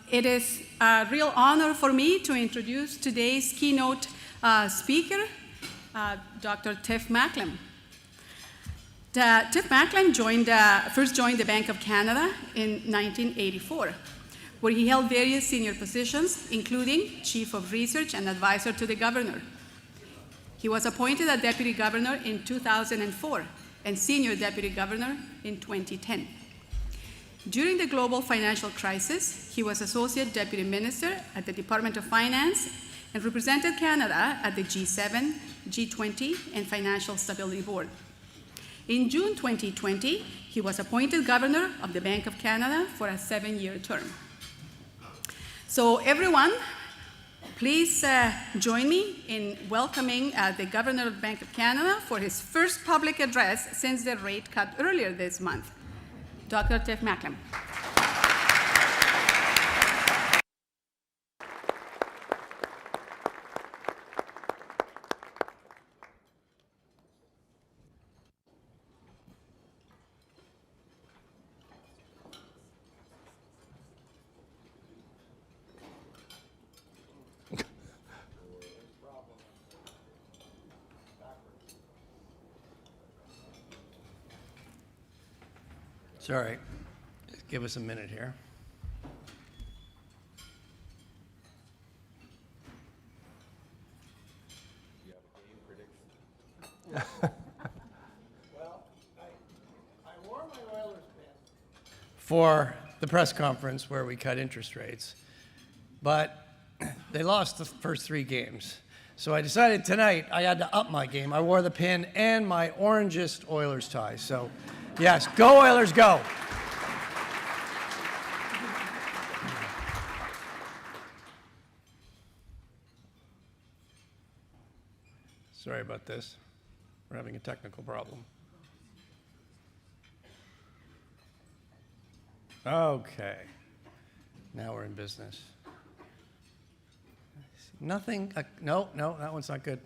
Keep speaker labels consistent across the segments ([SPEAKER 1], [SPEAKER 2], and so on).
[SPEAKER 1] It is a real honor for me to introduce today's keynote speaker, Dr. Tiff Macklem. Tiff Macklem first joined the Bank of Canada in 1984, where he held various senior positions, including Chief of Research and Advisor to the Governor. He was appointed a Deputy Governor in 2004 and Senior Deputy Governor in 2010. During the global financial crisis, he was Associate Deputy Minister at the Department of Finance and represented Canada at the G7, G20, and Financial Stability Board. In June 2020, he was appointed Governor of the Bank of Canada for a 7-year term. So everyone, please join me in welcoming the Governor of the Bank of Canada for his first public address since the rate cut earlier this month, Dr. Tiff Macklem.
[SPEAKER 2] Sorry, just give us a minute here.
[SPEAKER 3] You have a game prediction? Well, I wore my Oilers pants
[SPEAKER 2] For the press conference where we cut interest rates, but they lost the first 3 games. So I decided tonight I had to up my game. I wore the pin and my orangest Oilers tie. So yes, go Oilers, go. Sorry about this. We're having a technical problem. Okay. Now we're in business. Nothing, no, that one's not good.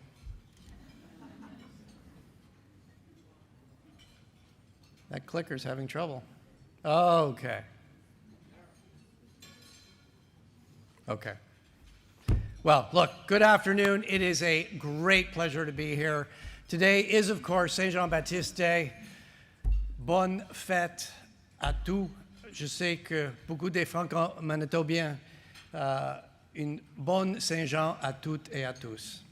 [SPEAKER 2] That clicker's having trouble. Okay. Okay. Well, look, good afternoon. It is a great pleasure to be here. Today is, of course, Saint Jean-Baptiste Day. Bonne fête à tous. Je sais que beaucoup des Franco-Manitobiens, une bonne Saint-Jean à toutes et à tous.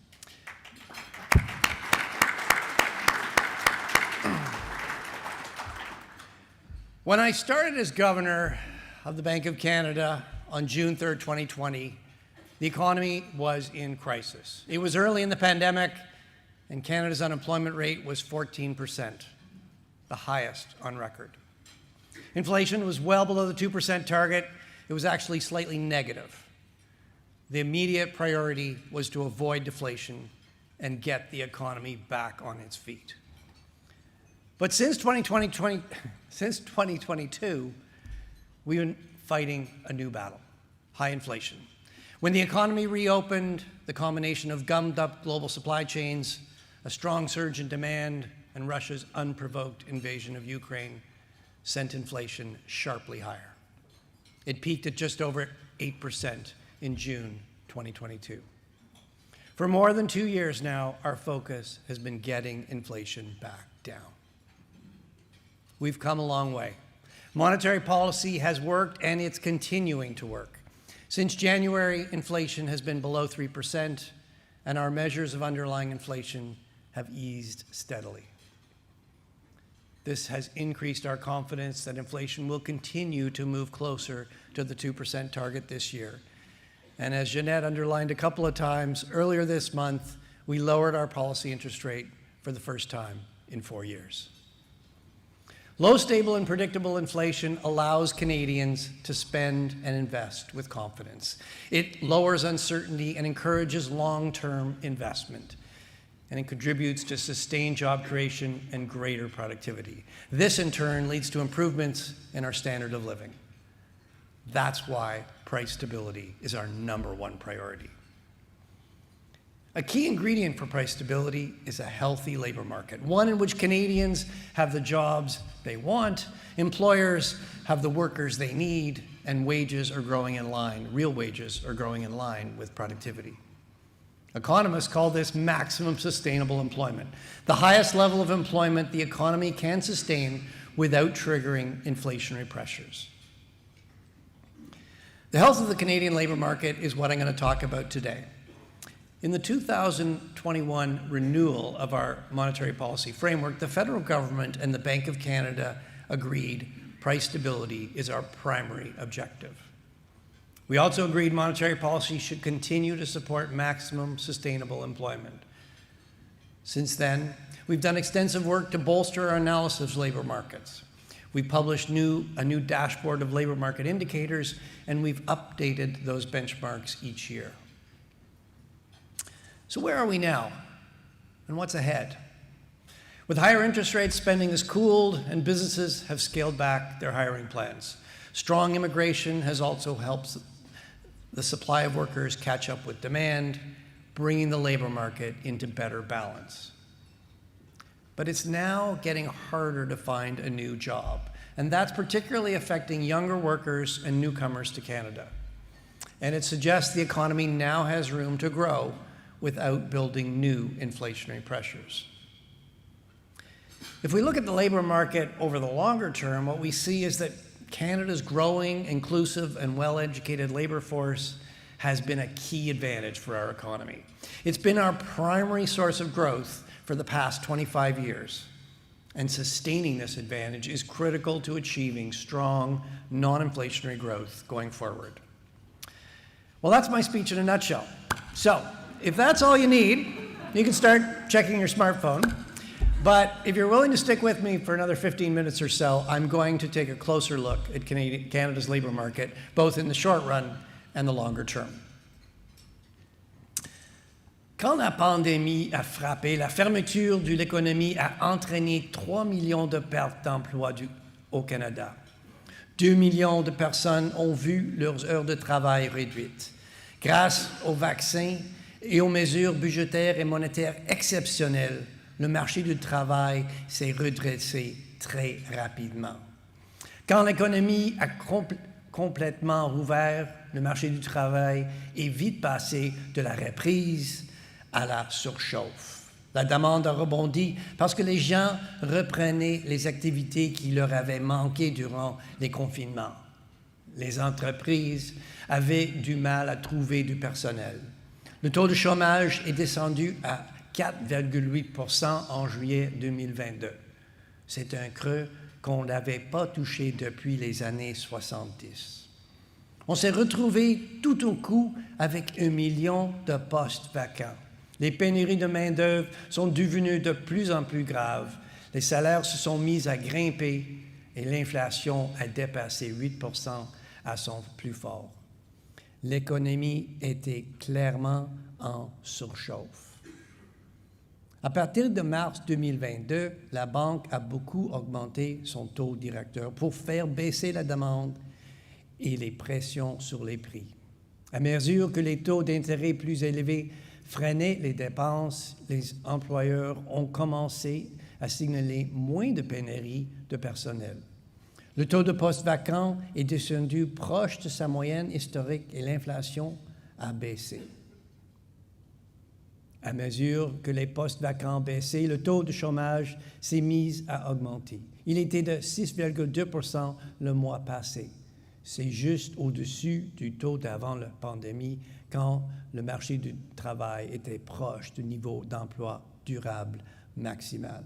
[SPEAKER 2] When I started as governor of the Bank of Canada on June 3rd, 2020, the economy was in crisis. It was early in the pandemic, and Canada's unemployment rate was 14%, the highest on record. Inflation was well below the 2% target. It was actually slightly negative. The immediate priority was to avoid deflation and get the economy back on its feet. But since 2022, we've been fighting a new battle, high inflation. When the economy reopened, the combination of gummed-up global supply chains, a strong surge in demand, and Russia's unprovoked invasion of Ukraine sent inflation sharply higher. It peaked at just over 8% in June 2022. For more than 2 years now, our focus has been getting inflation back down. We've come a long way. Monetary policy has worked, and it's continuing to work. Since January, inflation has been below 3%, and our measures of underlying inflation have eased steadily. This has increased our confidence that inflation will continue to move closer to the 2% target this year. And as Jeanette underlined a couple of times, earlier this month, we lowered our policy interest rate for the first time in 4 years. Low, stable, and predictable inflation allows Canadians to spend and invest with confidence. It lowers uncertainty and encourages long-term investment, and it contributes to sustained job creation and greater productivity. This, in turn, leads to improvements in our standard of living. That's why price stability is our #1 priority. A key ingredient for price stability is a healthy labor market, one in which Canadians have the jobs they want, employers have the workers they need, and wages are growing in line, real wages are growing in line with productivity. Economists call this maximum sustainable employment, the highest level of employment the economy can sustain without triggering inflationary pressures. The health of the Canadian labor market is what I'm going to talk about today. In the 2021 renewal of our monetary policy framework, the federal government and the Bank of Canada agreed price stability is our primary objective. We also agreed monetary policy should continue to support maximum sustainable employment. Since then, we've done extensive work to bolster our analysis of labor markets. We published a new dashboard of labor market indicators, and we've updated those benchmarks each year. So where are we now, and what's ahead? With higher interest rates, spending has cooled, and businesses have scaled back their hiring plans. Strong immigration has also helped the supply of workers catch up with demand, bringing the labor market into better balance. But it's now getting harder to find a new job, and that's particularly affecting younger workers and newcomers to Canada. And it suggests the economy now has room to grow without building new inflationary pressures. If we look at the labor market over the longer term, what we see is that Canada's growing, inclusive, and well-educated labor force has been a key advantage for our economy. It's been our primary source of growth for the past 25 years, and sustaining this advantage is critical to achieving strong, non-inflationary growth going forward. Well, that's my speech in a nutshell. So, if that's all you need, you can start checking your smartphone. But if you're willing to stick with me for another 15 minutes or so, I'm going to take a closer look at Canada's labor market, both in the short run and the longer term. Quand la pandémie a frappé, la fermeture de l'économie a entraîné 3 millions de pertes d'emplois au Canada. 2 millions de personnes ont vu leurs heures de travail réduites. Grâce aux vaccins et aux mesures budgétaires et monétaires exceptionnelles, le marché du travail s'est redressé très rapidement. Quand l'économie a complètement rouvert, le marché du travail est vite passé de la reprise à la surchauffe. La demande a rebondi parce que les gens reprenaient les activités qui leur avaient manqué durant les confinements. Les entreprises avaient du mal à trouver du personnel. Le taux de chômage est descendu à 4,8% en juillet 2022. C'est un creux qu'on n'avait pas touché depuis les années 70. On s'est retrouvé tout au coup avec 1 million de postes vacants. Les pénuries de main-d'œuvre sont devenues de plus en plus graves. Les salaires se sont mis à grimper et l'inflation a dépassé 8% à son plus fort. L'économie était clairement en surchauffe. À partir de mars 2022, la Banque a beaucoup augmenté son taux directeur pour faire baisser la demande et les pressions sur les prix. À mesure que les taux d'intérêt plus élevés freinaient les dépenses, les employeurs ont commencé à signaler moins de pénurie de personnel. Le taux de postes vacants est descendu proche de sa moyenne historique et l'inflation a baissé. À mesure que les postes vacants baissaient, le taux de chômage s'est mis à augmenter. Il était de 6,2% le mois passé. C'est juste au-dessus du taux d'avant la pandémie, quand le marché du travail était proche du niveau d'emploi durable maximal.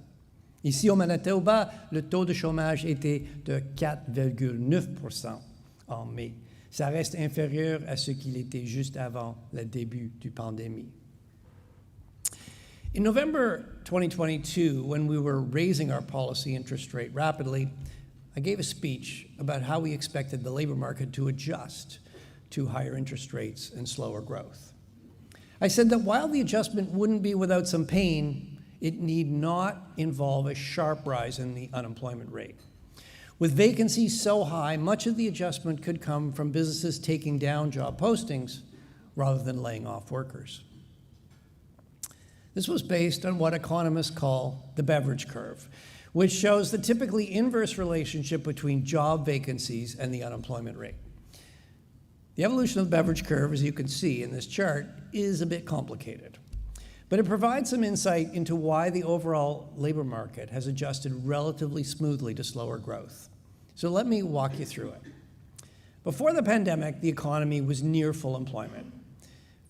[SPEAKER 2] Ici, au Manitoba, le taux de chômage était de 4,9% en mai. Ça reste inférieur à ce qu'il était juste avant le début de la pandémie. In November 2022, when we were raising our policy interest rate rapidly, I gave a speech about how we expected the labor market to adjust to higher interest rates and slower growth. I said that while the adjustment wouldn't be without some pain, it need not involve a sharp rise in the unemployment rate. With vacancies so high, much of the adjustment could come from businesses taking down job postings rather than laying off workers. This was based on what economists call the Beveridge curve, which shows the typically inverse relationship between job vacancies and the unemployment rate. The evolution of the beverage curve, as you can see in this chart, is a bit complicated, but it provides some insight into why the overall labor market has adjusted relatively smoothly to slower growth. So let me walk you through it. Before the pandemic, the economy was near full employment.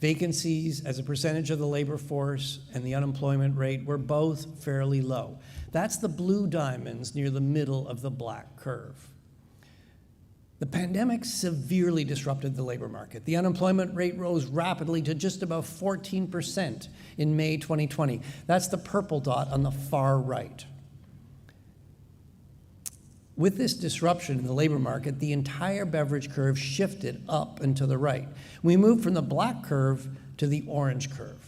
[SPEAKER 2] Vacancies as a percentage of the labor force and the unemployment rate were both fairly low. That's the blue diamonds near the middle of the black curve. The pandemic severely disrupted the labor market. The unemployment rate rose rapidly to just about 14% in May 2020. That's the purple dot on the far right. With this disruption in the labor market, the entire beverage curve shifted up and to the right. We moved from the black curve to the orange curve.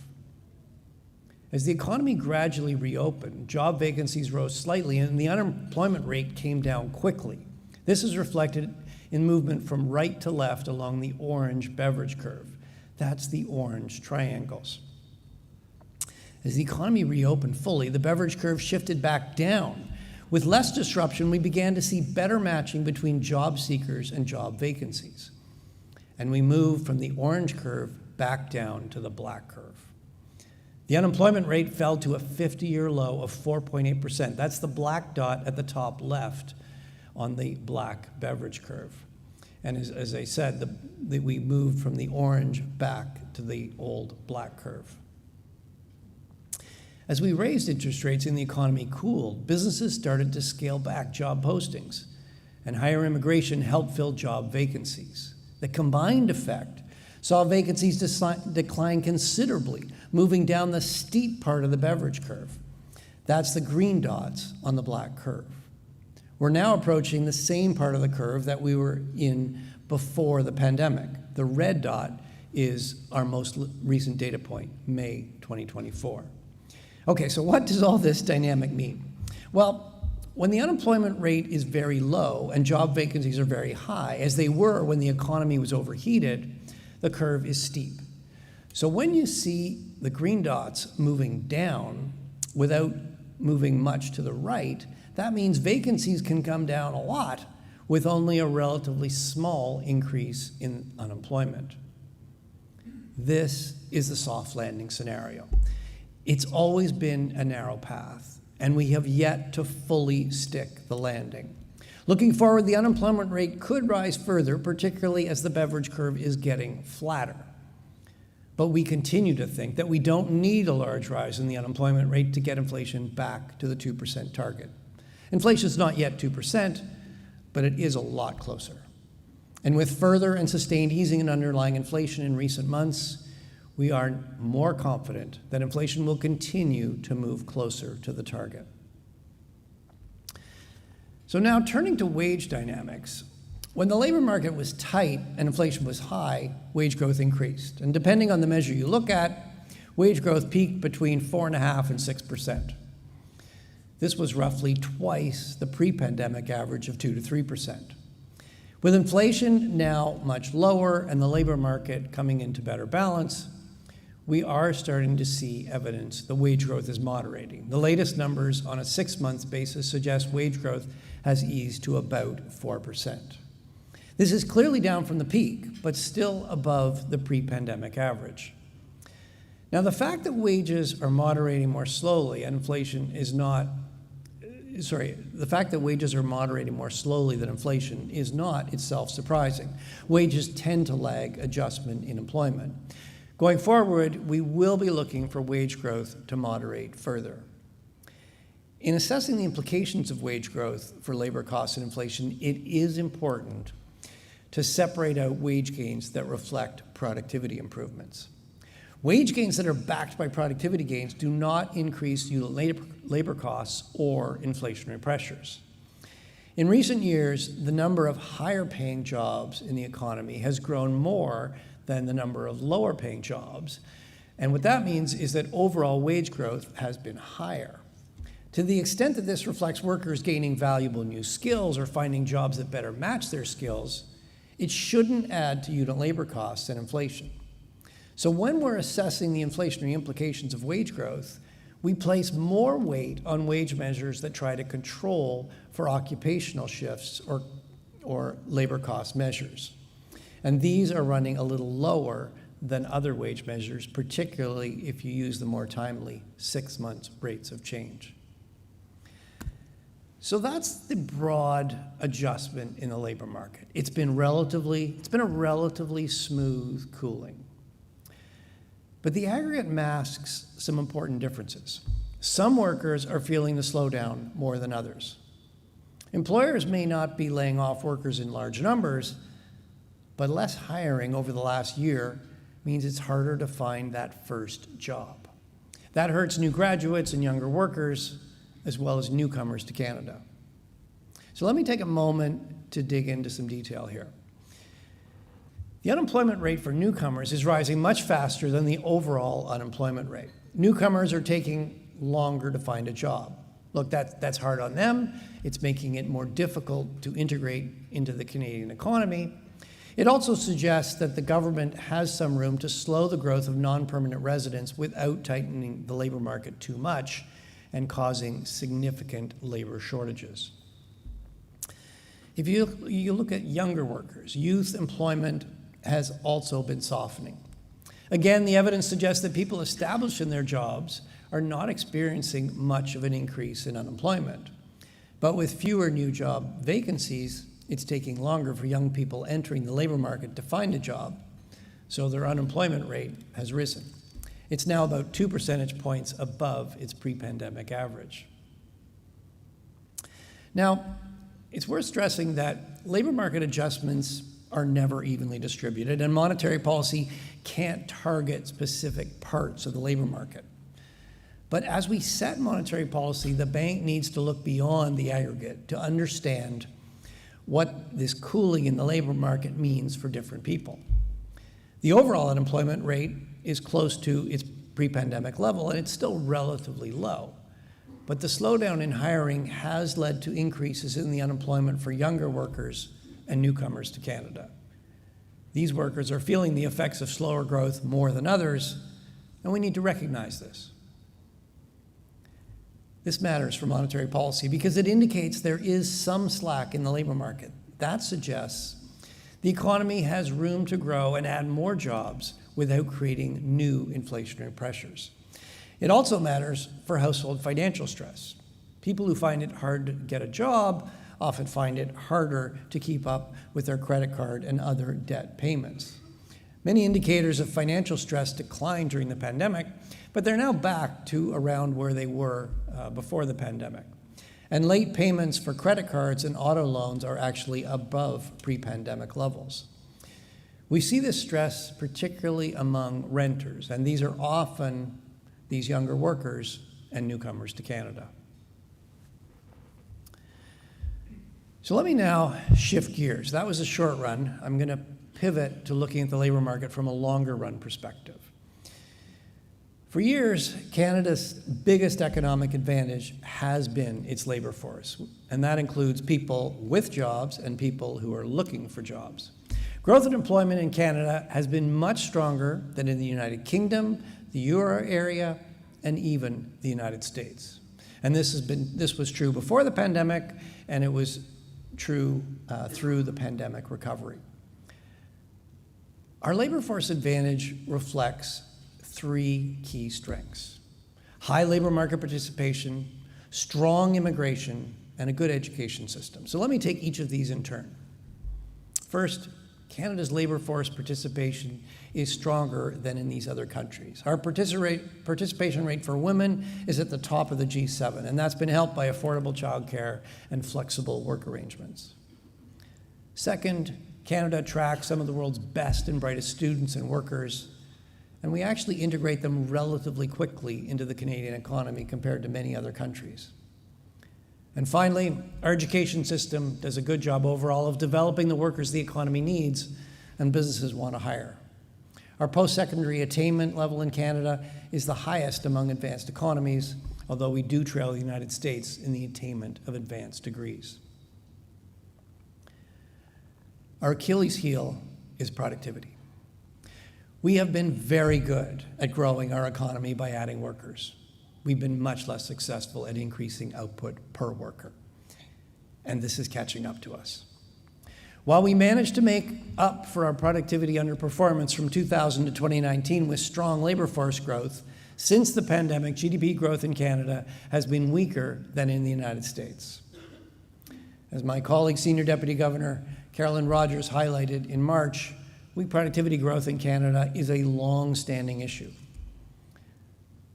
[SPEAKER 2] As the economy gradually reopened, job vacancies rose slightly and the unemployment rate came down quickly. This is reflected in movement from right to left along the orange beverage curve. That's the orange triangles. As the economy reopened fully, the beverage curve shifted back down. With less disruption, we began to see better matching between job seekers and job vacancies. And we moved from the orange curve back down to the black curve. The unemployment rate fell to a 50-year low of 4.8%. That's the black dot at the top left on the black beverage curve. And as I said, we moved from the orange back to the old black curve. As we raised interest rates and the economy cooled, businesses started to scale back job postings, and higher immigration helped fill job vacancies. The combined effect saw vacancies decline considerably, moving down the steep part of the beverage curve. That's the green dots on the black curve. We're now approaching the same part of the curve that we were in before the pandemic. The red dot is our most recent data point, May 2024. Okay, so what does all this dynamic mean? Well, when the unemployment rate is very low and job vacancies are very high, as they were when the economy was overheated, the curve is steep. So when you see the green dots moving down without moving much to the right, that means vacancies can come down a lot with only a relatively small increase in unemployment. This is the soft landing scenario. It's always been a narrow path, and we have yet to fully stick the landing. Looking forward, the unemployment rate could rise further, particularly as the beverage curve is getting flatter. But we continue to think that we don't need a large rise in the unemployment rate to get inflation back to the 2% target. Inflation is not yet 2%, but it is a lot closer. And with further and sustained easing in underlying inflation in recent months, we are more confident that inflation will continue to move closer to the target. So now turning to wage dynamics. When the labor market was tight and inflation was high, wage growth increased. And depending on the measure you look at, wage growth peaked between 4.5% and 6%. This was roughly twice the pre-pandemic average of 2 to 3%. With inflation now much lower and the labor market coming into better balance, we are starting to see evidence the wage growth is moderating. The latest numbers on a 6-month basis suggest wage growth has eased to about 4%. This is clearly down from the peak, but still above the pre-pandemic average. Now, the fact that wages are moderating more slowly and inflation is not, the fact that wages are moderating more slowly than inflation is not itself surprising. Wages tend to lag adjustment in employment. Going forward, we will be looking for wage growth to moderate further. In assessing the implications of wage growth for labor costs and inflation, it is important to separate out wage gains that reflect productivity improvements. Wage gains that are backed by productivity gains do not increase unit labor costs or inflationary pressures. In recent years, the number of higher paying jobs in the economy has grown more than the number of lower paying jobs. And what that means is that overall wage growth has been higher. To the extent that this reflects workers gaining valuable new skills or finding jobs that better match their skills, it shouldn't add to unit labor costs and inflation. So when we're assessing the inflationary implications of wage growth, we place more weight on wage measures that try to control for occupational shifts or labor cost measures. And these are running a little lower than other wage measures, particularly if you use the more timely 6 months rates of change. So that's the broad adjustment in the labor market. It's been a relatively smooth cooling. But the aggregate masks some important differences. Some workers are feeling the slowdown more than others. Employers may not be laying off workers in large numbers, but less hiring over the last year means it's harder to find that first job. That hurts new graduates and younger workers, as well as newcomers to Canada. So let me take a moment to dig into some detail here. The unemployment rate for newcomers is rising much faster than the overall unemployment rate. Newcomers are taking longer to find a job. Look, that's hard on them. It's making it more difficult to integrate into the Canadian economy. It also suggests that the government has some room to slow the growth of non-permanent residents without tightening the labor market too much and causing significant labor shortages. If you look at younger workers, youth employment has also been softening. Again, the evidence suggests that people established in their jobs are not experiencing much of an increase in unemployment. But with fewer new job vacancies, it's taking longer for young people entering the labor market to find a job, so their unemployment rate has risen. It's now about 2 percentage points above its pre-pandemic average. Now, it's worth stressing that labor market adjustments are never evenly distributed, and monetary policy can't target specific parts of the labor market. But as we set monetary policy, the bank needs to look beyond the aggregate to understand what this cooling in the labor market means for different people. The overall unemployment rate is close to its pre-pandemic level, and it's still relatively low. But the slowdown in hiring has led to increases in the unemployment for younger workers and newcomers to Canada. These workers are feeling the effects of slower growth more than others, and we need to recognize this. This matters for monetary policy because it indicates there is some slack in the labor market. That suggests the economy has room to grow and add more jobs without creating new inflationary pressures. It also matters for household financial stress. People who find it hard to get a job often find it harder to keep up with their credit card and other debt payments. Many indicators of financial stress declined during the pandemic, but they're now back to around where they were before the pandemic. And late payments for credit cards and auto loans are actually above pre-pandemic levels. We see this stress particularly among renters, and these are often these younger workers and newcomers to Canada. So let me now shift gears. That was a short run. I'm going to pivot to looking at the labor market from a longer run perspective. For years, Canada's biggest economic advantage has been its labor force, and that includes people with jobs and people who are looking for jobs. Growth in employment in Canada has been much stronger than in the United Kingdom, the Euro area, and even the United States. And this was true before the pandemic, and it was true through the pandemic recovery. Our labor force advantage reflects 3 key strengths: high labor market participation, strong immigration, and a good education system. So let me take each of these in turn. First, Canada's labor force participation is stronger than in these other countries. Our participation rate for women is at the top of the G7, and that's been helped by affordable childcare and flexible work arrangements. Second, Canada attracts some of the world's best and brightest students and workers, and we actually integrate them relatively quickly into the Canadian economy compared to many other countries. And finally, our education system does a good job overall of developing the workers the economy needs and businesses want to hire. Our post-secondary attainment level in Canada is the highest among advanced economies, although we do trail the United States in the attainment of advanced degrees. Our Achilles heel is productivity. We have been very good at growing our economy by adding workers. We've been much less successful at increasing output per worker, and this is catching up to us. While we managed to make up for our productivity underperformance from 2000 to 2019 with strong labor force growth, since the pandemic, GDP growth in Canada has been weaker than in the United States. As my colleague, Senior Deputy Governor Carolyn Rogers highlighted in March, weak productivity growth in Canada is a long-standing issue,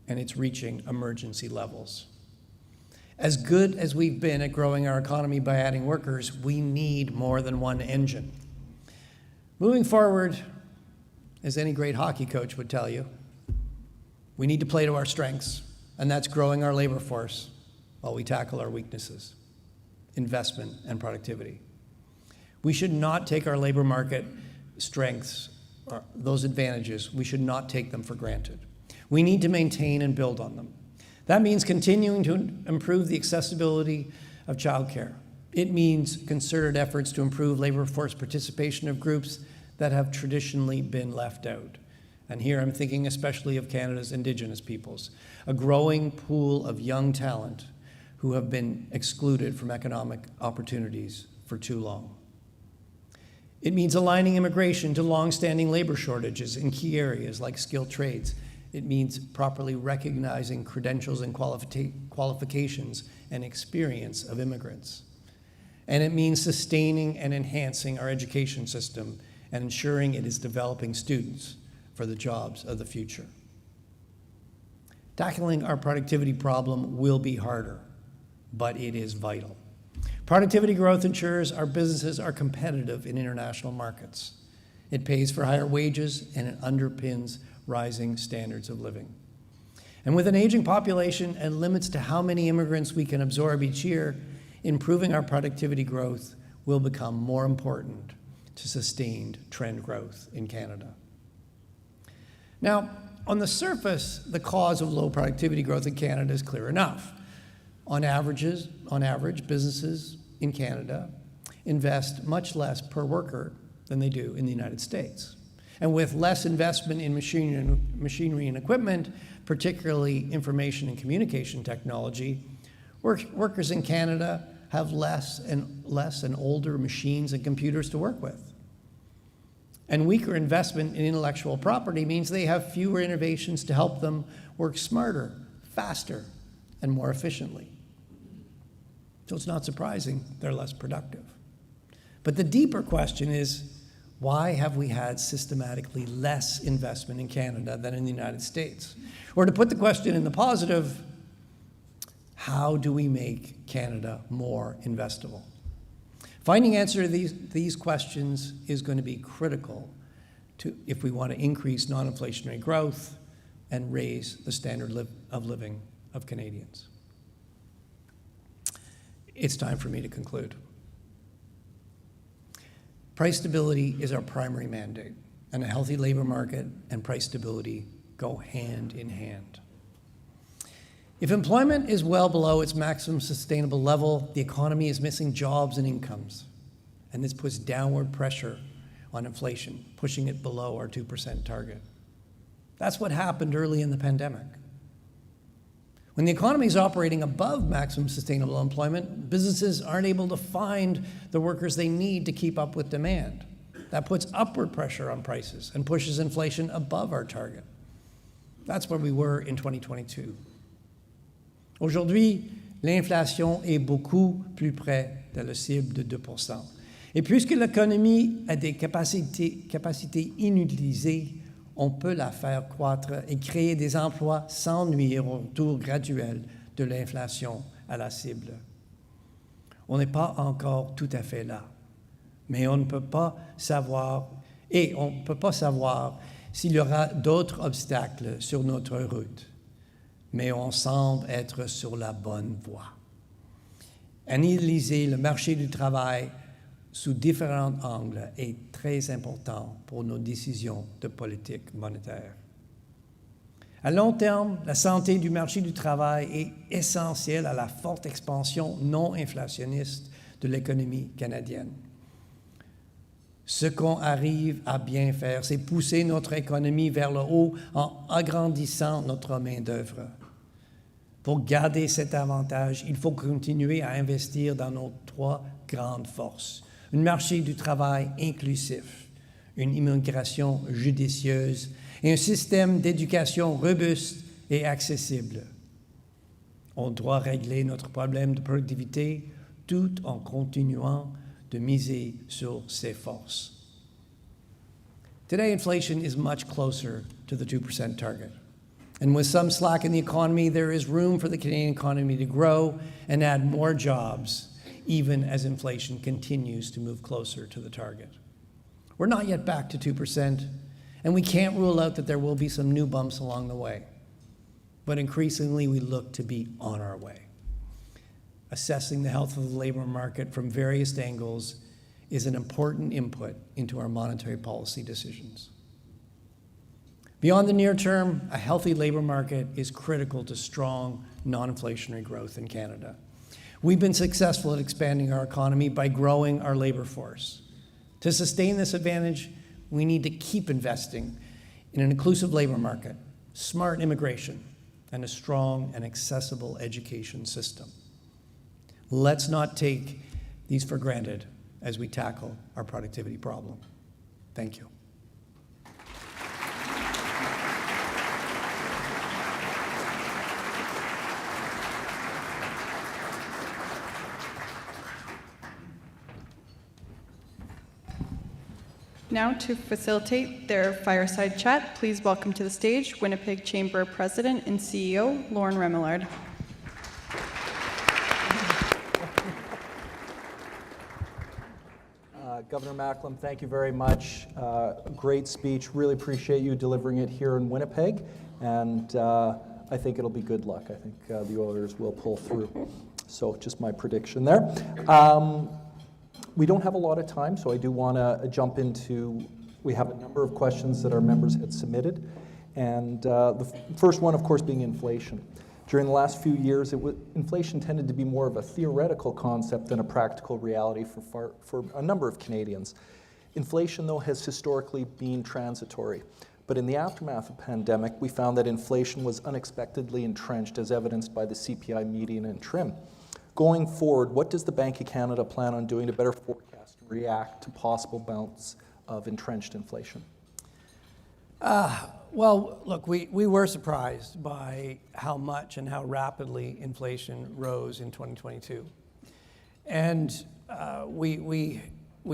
[SPEAKER 2] and it's reaching emergency levels. As good as we've been at growing our economy by adding workers, we need more than one engine. Moving forward, as any great hockey coach would tell you, we need to play to our strengths, and that's growing our labor force while we tackle our weaknesses, investment and productivity. We should not take our labor market strengths, or those advantages, we should not take them for granted. We need to maintain and build on them. That means continuing to improve the accessibility of childcare. It means concerted efforts to improve labor force participation of groups that have traditionally been left out. And here I'm thinking especially of Canada's Indigenous peoples, a growing pool of young talent who have been excluded from economic opportunities for too long. It means aligning immigration to long-standing labor shortages in key areas like skilled trades. It means properly recognizing credentials and qualifications and experience of immigrants. And it means sustaining and enhancing our education system and ensuring it is developing students for the jobs of the future. Tackling our productivity problem will be harder, but it is vital. Productivity growth ensures our businesses are competitive in international markets. It pays for higher wages and it underpins rising standards of living. And with an aging population and limits to how many immigrants we can absorb each year, improving our productivity growth will become more important to sustained trend growth in Canada. Now, on the surface, the cause of low productivity growth in Canada is clear enough. On average, businesses in Canada invest much less per worker than they do in the United States. And with less investment in machinery and equipment, particularly information and communication technology, workers in Canada have less and older machines and computers to work with. And weaker investment in intellectual property means they have fewer innovations to help them work smarter, faster, and more efficiently. So it's not surprising they're less productive. But the deeper question is, why have we had systematically less investment in Canada than in the United States? Or to put the question in the positive, how do we make Canada more investable? Finding answer to these questions is going to be critical if we want to increase non-inflationary growth and raise the standard of living of Canadians. It's time for me to conclude. Price stability is our primary mandate, and a healthy labor market and price stability go hand in hand. If employment is well below its maximum sustainable level, the economy is missing jobs and incomes, and this puts downward pressure on inflation, pushing it below our 2% target. That's what happened early in the pandemic. When the economy is operating above maximum sustainable employment, businesses aren't able to find the workers they need to keep up with demand. That puts upward pressure on prices and pushes inflation above our target. That's where we were in 2022. Aujourd'hui, l'inflation est beaucoup plus près de la cible de 2%. Et puisque l'économie a des capacités inutilisées, on peut la faire croître et créer des emplois sans nuire au retour graduel de l'inflation à la cible. On n'est pas encore tout à fait là, mais on ne peut pas savoir, s'il y aura d'autres obstacles sur notre route, mais on semble être sur la bonne voie. Analyser le marché du travail sous différents angles est très important pour nos décisions de politique monétaire. À long terme, la santé du marché du travail est essentielle à la forte expansion non inflationniste de l'économie canadienne. Ce qu'on arrive à bien faire, c'est pousser notre économie vers le haut en agrandissant notre main-d'œuvre. Pour garder cet avantage, il faut continuer à investir dans nos trois grandes forces. un marché du travail inclusif, une immigration judicieuse et un système d'éducation robuste et accessible. On doit régler notre problème de productivité tout en continuant de miser sur ses forces. Today, inflation is much closer to the 2% target. And with some slack in the economy, there is room for the Canadian economy to grow and add more jobs, even as inflation continues to move closer to the target. We're not yet back to 2%, and we can't rule out that there will be some new bumps along the way. But increasingly, we look to be on our way. Assessing the health of the labor market from various angles is an important input into our monetary policy decisions. Beyond the near term, a healthy labor market is critical to strong, non-inflationary growth in Canada. We've been successful at expanding our economy by growing our labor force. To sustain this advantage, we need to keep investing in an inclusive labor market, smart immigration, and a strong and accessible education system. Let's not take these for granted as we tackle our productivity problem. Thank you.
[SPEAKER 4] Now, to facilitate their fireside chat, please welcome to the stage Winnipeg Chamber President and CEO, Lauren Remillard.
[SPEAKER 5] Governor Macklem, thank you very much. Great speech. Really appreciate you delivering it here in Winnipeg. And I think it'll be good luck. I think the Oilers will pull through. So just my prediction there. We don't have a lot of time, so I do want to jump into, we have a number of questions that our members had submitted. And the first one, of course, being inflation. During the last few years, inflation tended to be more of a theoretical concept than a practical reality for a number of Canadians. Inflation, though, has historically been transitory. But in the aftermath of the pandemic, we found that inflation was unexpectedly entrenched, as evidenced by the CPI median and trim. Going forward, what does the Bank of Canada plan on doing to better forecast and react to possible bouts of entrenched inflation?
[SPEAKER 2] Well, look, we were surprised by how much and how rapidly inflation rose in 2022. And we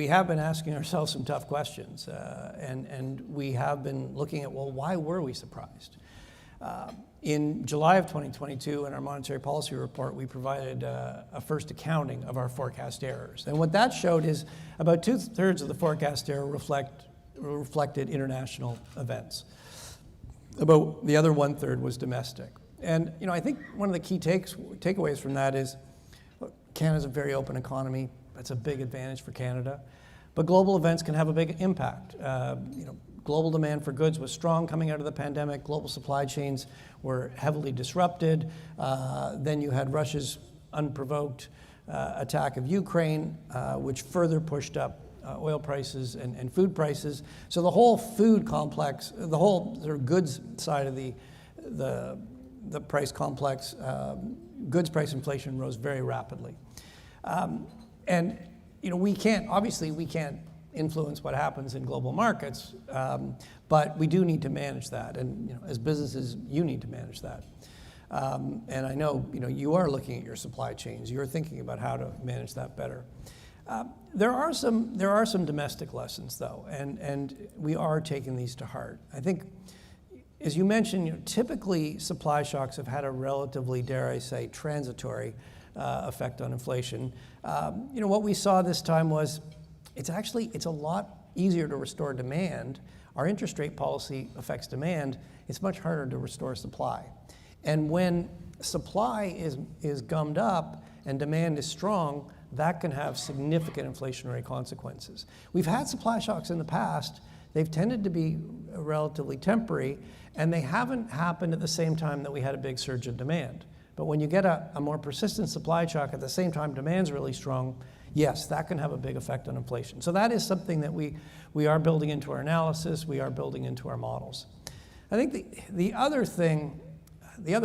[SPEAKER 2] have been asking ourselves some tough questions, and we have been looking at, well, why were we surprised? In July of 2022, in our monetary policy report, we provided a first accounting of our forecast errors. And what that showed is about 2/3 of the forecast error reflected international events. About the other 1/3 was domestic. And I think one of the key takeaways from that is, look, Canada's a very open economy. That's a big advantage for Canada. But global events can have a big impact. Global demand for goods was strong coming out of the pandemic. Global supply chains were heavily disrupted. Then you had Russia's unprovoked attack of Ukraine, which further pushed up oil prices and food prices. So the whole food complex, the whole sort of goods side of the price complex, goods price inflation rose very rapidly. And we can't influence what happens in global markets, but we do need to manage that. And as businesses, you need to manage that. And I know you are looking at your supply chains. You're thinking about how to manage that better. There are some domestic lessons, though, and we are taking these to heart. I think, as you mentioned, typically supply shocks have had a relatively, dare I say, transitory effect on inflation. What we saw this time was it's a lot easier to restore demand. Our interest rate policy affects demand. It's much harder to restore supply. And when supply is gummed up and demand is strong, that can have significant inflationary consequences. We've had supply shocks in the past. They've tended to be relatively temporary, and they haven't happened at the same time that we had a big surge in demand. But when you get a more persistent supply shock at the same time demand's really strong, yes, that can have a big effect on inflation. So that is something that we are building into our analysis, we are building into our models. I think the other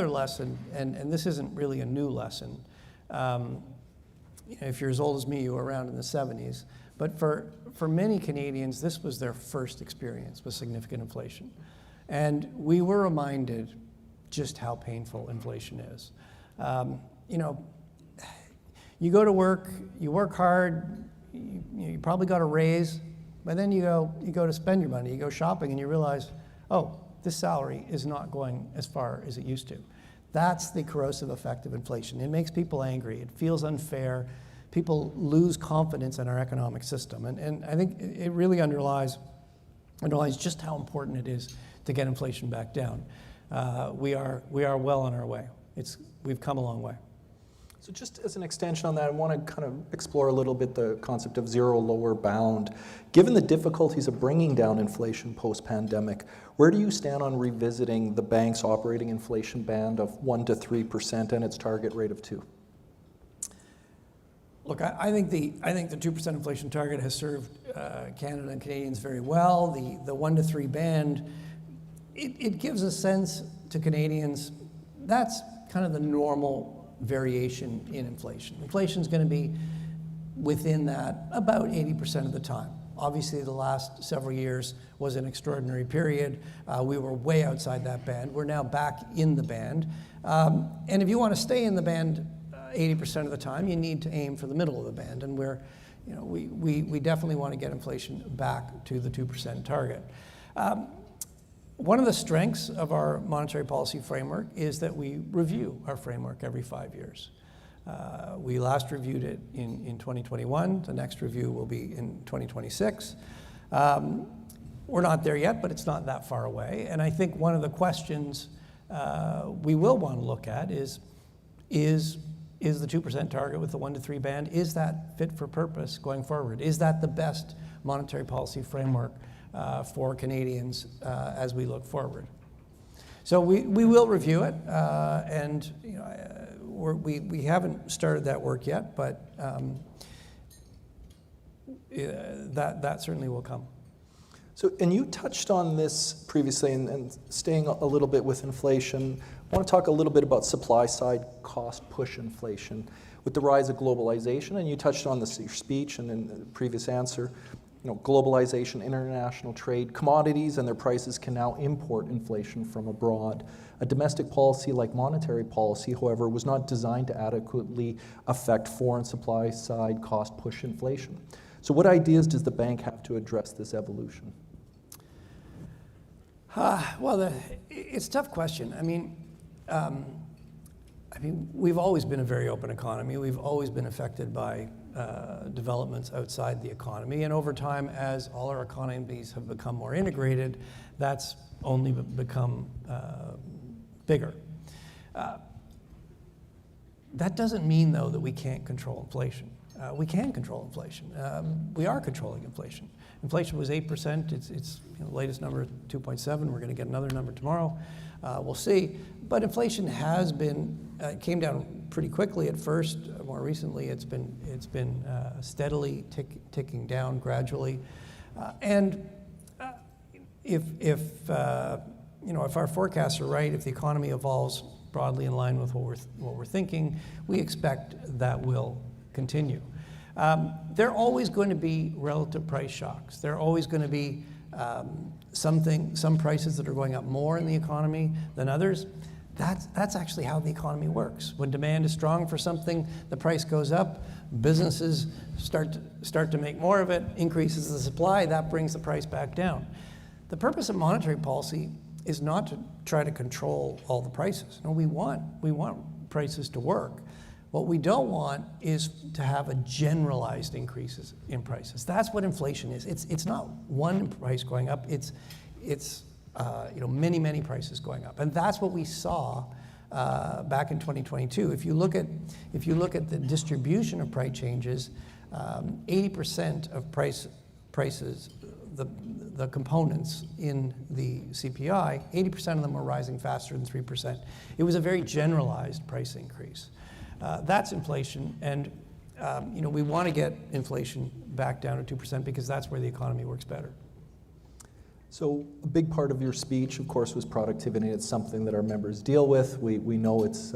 [SPEAKER 2] lesson, and this isn't really a new lesson, if you're as old as me, you were around in the 70s, But for many Canadians, this was their first experience with significant inflation. And we were reminded just how painful inflation is. You know, you go to work, you work hard, you probably got a raise, but then you go to spend your money, you go shopping, and you realize, oh, this salary is not going as far as it used to. That's the corrosive effect of inflation. It makes people angry. It feels unfair. People lose confidence in our economic system. And I think it really underlies just how important it is to get inflation back down. We are well on our way. We've come a long way.
[SPEAKER 5] So just as an extension on that, I want to kind of explore a little bit the concept of zero lower bound. Given the difficulties of bringing down inflation post-pandemic, where do you stand on revisiting the bank's operating inflation band of 1% to 3% and its target rate of 2%?
[SPEAKER 2] Look, I think the 2% inflation target has served Canada and Canadians very well. The 1 to 3 band, it gives a sense to Canadians that's kind of the normal variation in inflation. Inflation is going to be within that about 80% of the time. Obviously, the last several years was an extraordinary period. We were way outside that band. We're now back in the band. And if you want to stay in the band 80% of the time, you need to aim for the middle of the band. And we definitely want to get inflation back to the 2% target. One of the strengths of our monetary policy framework is that we review our framework every 5 years. We last reviewed it in 2021. The next review will be in 2026. We're not there yet, but it's not that far away. And I think one of the questions we will want to look at is the 2% target with the 1 to 3 band, is that fit for purpose going forward? Is that the best monetary policy framework for Canadians as we look forward? So we will review it, and we haven't started that work yet, but that certainly will come.
[SPEAKER 5] So, and you touched on this previously, and staying a little bit with inflation, I want to talk a little bit about supply side cost push inflation. With the rise of globalization, and you touched on this in your speech and in the previous answer, globalization, international trade, commodities and their prices can now import inflation from abroad. A domestic policy like monetary policy, however, was not designed to adequately affect foreign supply side cost push inflation. So what ideas does the bank have to address this evolution?
[SPEAKER 2] Well, it's a tough question. I mean, we've always been a very open economy. We've always been affected by developments outside the economy. And over time, as all our economies have become more integrated, that's only become bigger. That doesn't mean, though, that we can't control inflation. We can control inflation. We are controlling inflation. Inflation was 8%. It's the latest number, 2.7. We're going to get another number tomorrow. We'll see. But inflation has been came down pretty quickly at first. More recently, it's been steadily ticking down gradually. And if our forecasts are right, if the economy evolves broadly in line with what we're thinking, we expect that will continue. There are always going to be relative price shocks. There are always going to be some prices that are going up more in the economy than others. That's actually how the economy works. When demand is strong for something, the price goes up. Businesses start to make more of it, increases the supply, that brings the price back down. The purpose of monetary policy is not to try to control all the prices. No, we want prices to work. What we don't want is to have a generalized increases in prices. That's what inflation is. It's not one price going up. It's many prices going up, and that's what we saw back in 2022. If you look at the distribution of price changes, 80% of prices, the components in the CPI, 80% of them were rising faster than 3%. It was a very generalized price increase. That's inflation, and we want to get inflation back down to 2% because that's where the economy works better.
[SPEAKER 5] So a big part of your speech, of course, was productivity. It's something that our members deal with. We know it's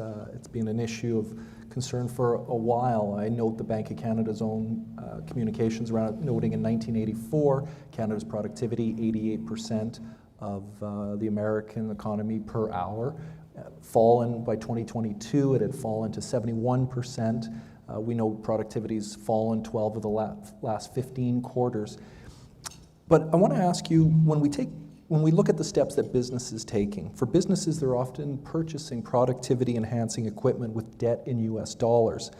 [SPEAKER 5] been an issue of concern for a while. I note the Bank of Canada's own communications around it, noting in 1984, Canada's productivity, 88% of the American economy per hour. Fallen by 2022, it had fallen to 71%. We know productivity's fallen 12 of the last 15 quarters. But I want to ask you, when we look at the steps that businesses taking, for businesses, they're often purchasing productivity-enhancing equipment with debt in US dollars.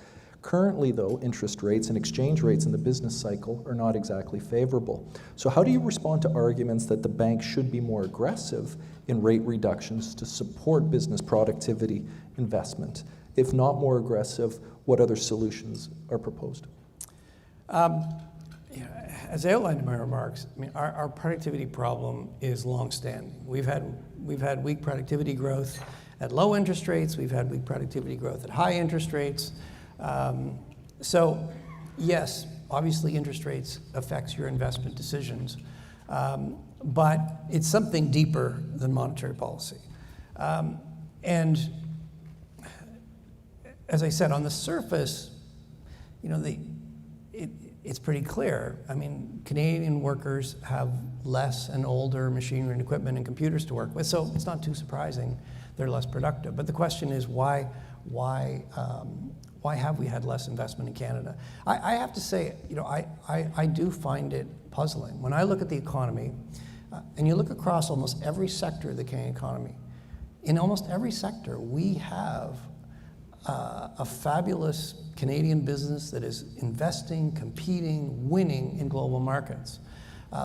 [SPEAKER 5] Currently, though, interest rates and exchange rates in the business cycle are not exactly favorable. So how do you respond to arguments that the bank should be more aggressive in rate reductions to support business productivity investment? If not more aggressive, what other solutions are proposed?
[SPEAKER 2] As I outlined in my remarks, I mean, our productivity problem is longstanding. We've had weak productivity growth at low interest rates. We've had weak productivity growth at high interest rates. So, yes, obviously interest rates affects your investment decisions, but it's something deeper than monetary policy. And as I said, on the surface, you know, it's pretty clear. I mean, Canadian workers have less and older machinery and equipment and computers to work with, so it's not too surprising they're less productive. But the question is, why have we had less investment in Canada? I have to say, you know, I do find it puzzling. When I look at the economy, and you look across almost every sector of the Canadian economy, in almost every sector, we have a fabulous Canadian business that is investing, competing, winning in global markets.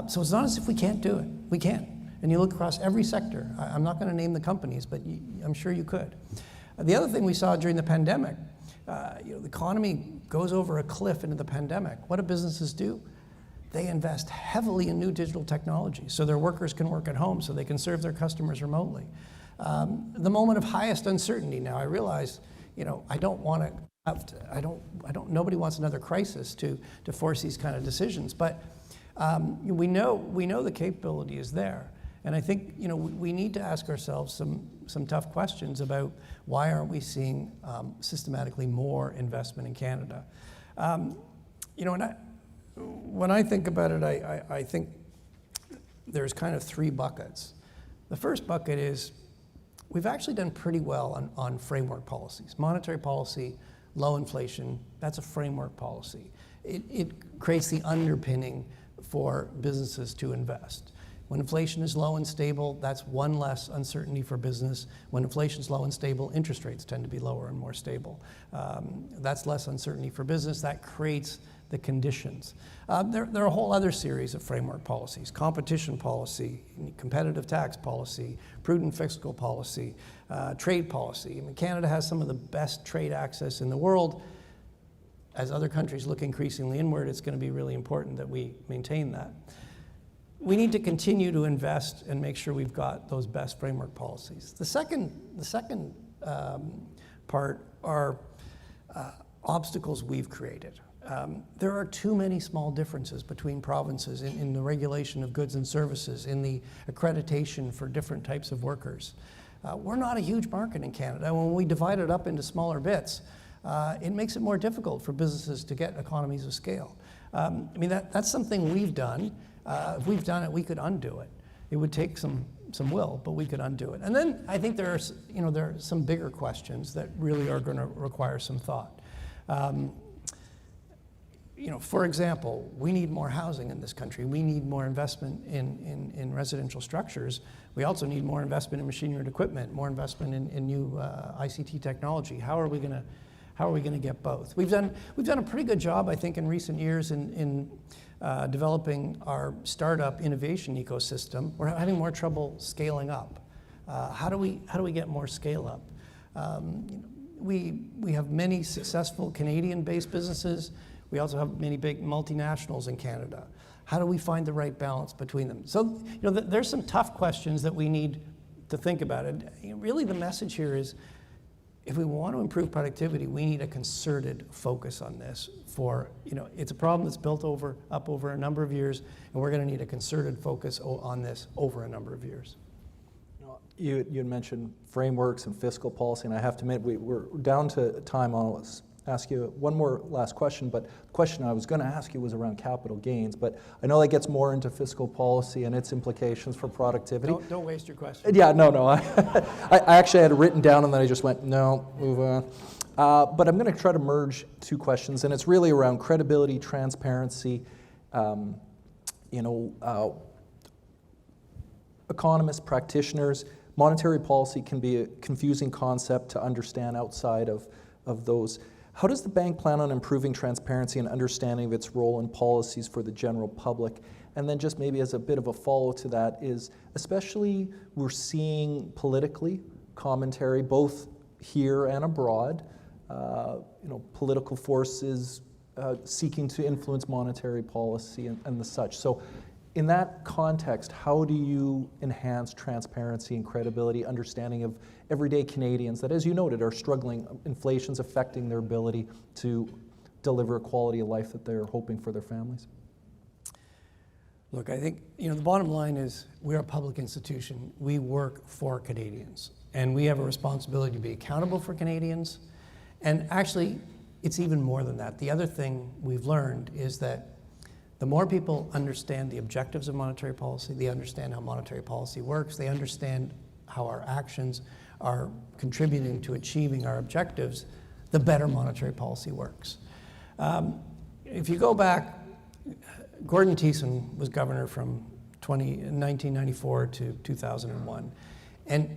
[SPEAKER 2] So it's not as if we can't do it. We can. And you look across every sector. I'm not going to name the companies, but I'm sure you could. The other thing we saw during the pandemic, you know, the economy goes over a cliff into the pandemic. What do businesses do? They invest heavily in new digital technology so their workers can work at home, so they can serve their customers remotely. The moment of highest uncertainty now, I realize, you know, nobody wants another crisis to force these kind of decisions, but we know the capability is there. And I think, you know, we need to ask ourselves some tough questions about why aren't we seeing systematically more investment in Canada. You know, and when I think about it, I think there's kind of three buckets. The first bucket is we've actually done pretty well on framework policies. Monetary policy, low inflation, that's a framework policy. It creates the underpinning for businesses to invest. When inflation is low and stable, that's one less uncertainty for business. When inflation is low and stable, interest rates tend to be lower and more stable. That's less uncertainty for business. That creates the conditions. There are a whole other series of framework policies: competition policy, competitive tax policy, prudent fiscal policy, trade policy. I mean, Canada has some of the best trade access in the world. As other countries look increasingly inward, it's going to be really important that we maintain that. We need to continue to invest and make sure we've got those best framework policies. The second part are obstacles we've created. There are too many small differences between provinces in the regulation of goods and services, in the accreditation for different types of workers. We're not a huge market in Canada. When we divide it up into smaller bits, it makes it more difficult for businesses to get economies of scale. I mean, that's something we've done. If we've done it, we could undo it. It would take some will, but we could undo it. And then I think there are some bigger questions that really are going to require some thought. You know, for example, we need more housing in this country. We need more investment in residential structures. We also need more investment in machinery and equipment, more investment in new ICT technology. How are we going to get both? We've done a pretty good job, I think, in recent years in developing our startup innovation ecosystem. We're having more trouble scaling up. How do we get more scale up? We have many successful Canadian-based businesses. We also have many big multinationals in Canada. How do we find the right balance between them? So, you know, there's some tough questions that we need to think about. And really the message here is, if we want to improve productivity, we need a concerted focus on this. It's a problem that's built up over a number of years, and we're going to need a concerted focus on this over a number of years.
[SPEAKER 5] You had mentioned frameworks and fiscal policy, and I have to admit, we're down to time. I'll ask you one more last question, but the question I was going to ask you was around capital gains, but I know that gets more into fiscal policy and its implications for productivity.
[SPEAKER 2] Don't waste your question.
[SPEAKER 5] Yeah, no. I actually had it written down, and then I just went, no, move on. But I'm going to try to merge two questions, and it's really around credibility, transparency. Economists, practitioners, monetary policy can be a confusing concept to understand outside of those. How does the bank plan on improving transparency and understanding of its role in policies for the general public? And then just maybe as a bit of a follow to that is, especially we're seeing politically commentary, both here and abroad, political forces seeking to influence monetary policy and the such. So in that context, how do you enhance transparency and credibility, understanding of everyday Canadians that, as you noted, are struggling? Inflation's affecting their ability to deliver a quality of life that they're hoping for their families.
[SPEAKER 2] Look, I think the bottom line is we're a public institution. We work for Canadians, and we have a responsibility to be accountable for Canadians. And actually, it's even more than that. The other thing we've learned is that the more people understand the objectives of monetary policy, they understand how monetary policy works, they understand how our actions are contributing to achieving our objectives, the better monetary policy works. If you go back, Gordon Thiessen was governor from 1994 to 2001. And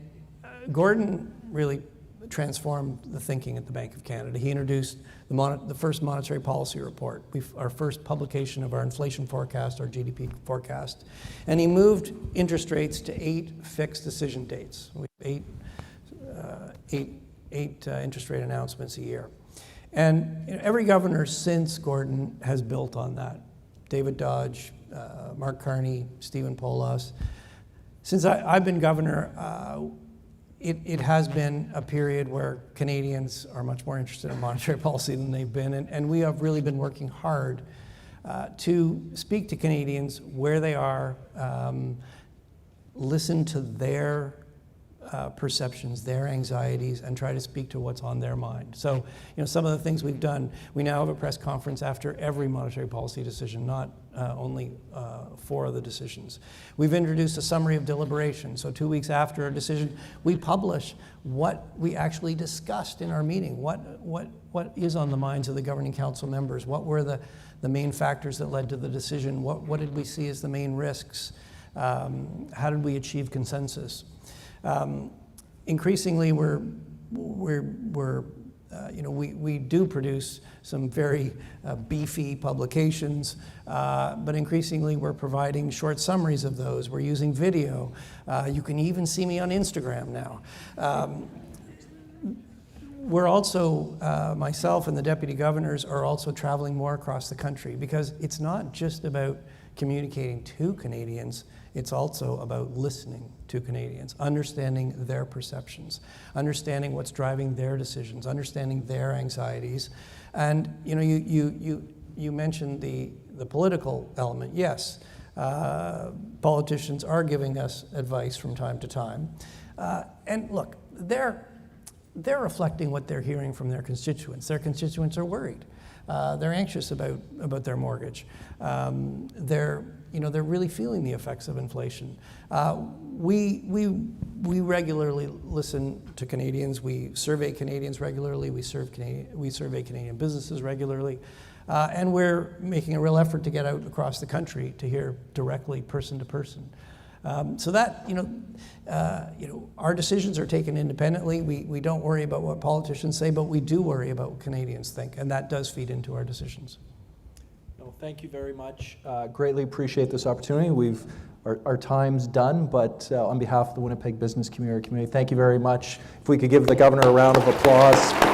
[SPEAKER 2] Gordon really transformed the thinking at the Bank of Canada. He introduced the first monetary policy report, our first publication of our inflation forecast, our GDP forecast, and he moved interest rates to 8 fixed decision dates. We have eight interest rate announcements a year. And every governor since Gordon has built on that. David Dodge, Mark Carney, Stephen Polas. Since I've been governor, it has been a period where Canadians are much more interested in monetary policy than they've been, and we have really been working hard to speak to Canadians where they are, listen to their perceptions, their anxieties, and try to speak to what's on their mind. So, some of the things we've done, we now have a press conference after every monetary policy decision, not only 4 of the decisions. We've introduced a summary of deliberation. So 2 weeks after a decision, we publish what we actually discussed in our meeting, what is on the minds of the governing council members, what were the main factors that led to the decision, what did we see as the main risks, how did we achieve consensus. Increasingly, we do produce some very beefy publications, but increasingly we're providing short summaries of those. We're using video. You can even see me on Instagram now. We're also, myself and the deputy governors are also traveling more across the country, because it's not just about communicating to Canadians, it's also about listening to Canadians, understanding their perceptions, understanding what's driving their decisions, understanding their anxieties. And you mentioned the political element. Yes, politicians are giving us advice from time to time. And look, they're reflecting what they're hearing from their constituents. Their constituents are worried. They're anxious about their mortgage. They're really feeling the effects of inflation. We regularly listen to Canadians. We survey Canadians regularly. We survey Canadian businesses regularly. And we're making a real effort to get out across the country to hear directly, person to person. So that, our decisions are taken independently. We don't worry about what politicians say, but we do worry about what Canadians think, and that does feed into our decisions.
[SPEAKER 5] Well, thank you very much. Greatly appreciate this opportunity. Our time's done, but on behalf of the Winnipeg business community, thank you very much. If we could give the governor a round of applause.